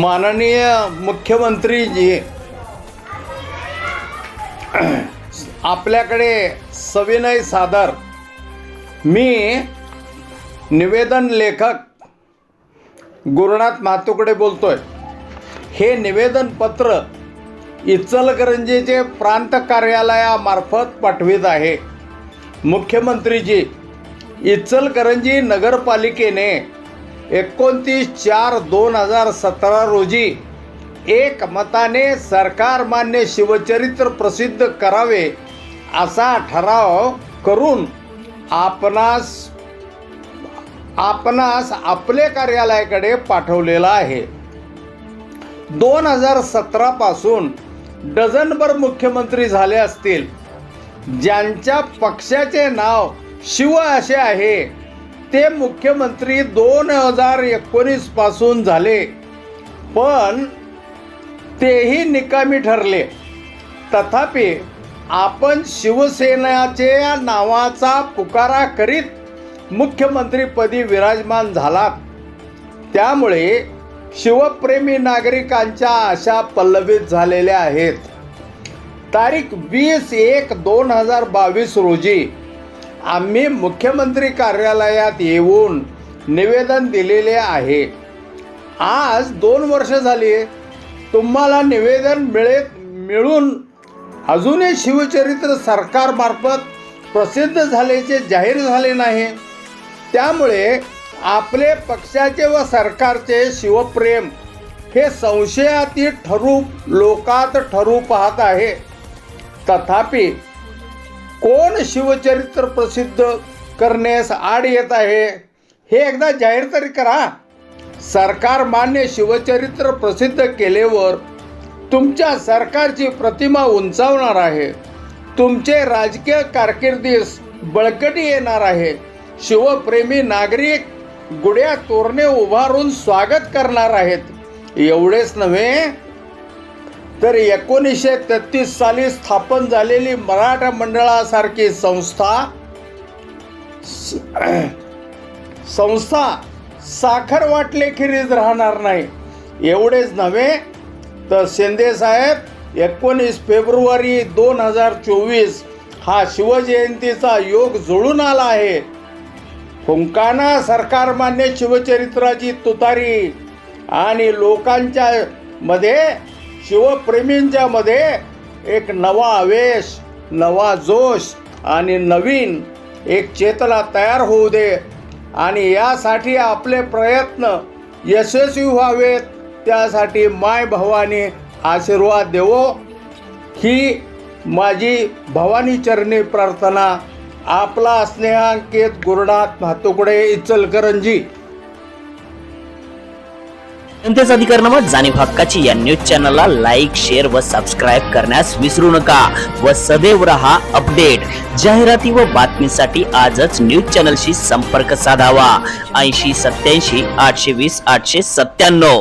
माननीय मुख्यमंत्री जी आपल्याकडे सविनय सादर मी निवेदन लेखक गुरुनाथ मातुकडे बोलतोय। हे निवेदन पत्र इचलकरंजीचे प्रांत कार्यालयामार्फत पाठवित आहे। मुख्यमंत्रीजी, इचलकरंजी नगरपालिकेने 29/4/2017 रोजी एकमताने सरकार मान्य शिवचरित्र प्रसिद्ध करावे असा ठराव करून आपणास आपले कार्यालयाकडे पाठवलेला आहे। 2017 पासून डझनभर मुख्यमंत्री झाले असतील, ज्यांच्या पक्षाचे नाव शिव असे आहे, ते मुख्यमंत्री 2019 पासून झाले, पण तेही निकामी ठरले। तथापि आपण शिवसेनाच्या नावाचा पुकारा करीत मुख्यमंत्रीपदी विराजमान झालात, त्यामुळे शिवप्रेमी नागरिकांच्या आशा पल्लवित झालेल्या आहेत। तारीख 20/1/2022 रोजी आम्ही मुख्यमंत्री कार्यालयात येऊन निवेदन दिलेले आहे। आज 2 वर्ष झाली तुम्हाला निवेदन मिळून अजूनही शिवचरित्र सरकारमार्फत प्रसिद्ध झाल्याचे जाहीर झाले नाही। त्यामुळे आपले पक्षाचे व सरकारचे शिवप्रेम हे संशयातीत लोकात ठरू पाहत आहे। तथापि कोण शिवचरित्र प्रसिद्ध करण्यास आड येत आहे, हे एकदा जाहीर तरी करा। सरकार मान्य शिवचरित्र प्रसिद्ध केल्यावर तुमच्या सरकारची प्रतिमा उंचावणार आहे, तुमचे राजकीय कारकिर्दीस बळकटी येणार आहे, शिवप्रेमी नागरिक गुढ्या तोरणे उभारून स्वागत करणार आहेत। एवढेच नव्हे तर 1933 साली स्थापन झालेली मराठा मंडळासारखी संस्था साखर वाटलेखेरीज राहणार नाही। एवढेच नव्हे तर शिंदे साहेब 19 फेब्रुवारी 2024 हा शिवजयंतीचा योग जुळून आला आहे। फुंकाना सरकारमान्य शिवचरित्राची तुतारी आणि लोकांच्या मध्ये, शिवप्रेमींच्या मध्ये एक नवा आवेश, नवा जोश आणि नवीन एक चेतना तयार होऊ दे, आणि यासाठी आपले प्रयत्न यशस्वी व्हावेत, त्यासाठी माय भवानी आशीर्वाद देवो, ही माझी भवानी चरणी प्रार्थना। आपला स्नेहांकित गुरुनाथ म्हातुकडे, इचलकरंजी। जनतेचा अधिकारनामा जाणीव हक्काची या न्यूज चॅनलला लाईक, शेअर व सबस्क्राईब करण्यास विसरू नका व सदैव रहा अपडेट। जाहिराती व बातमीसाठी आजच न्यूज चॅनलशी संपर्क साधावा। 80 87 820 897।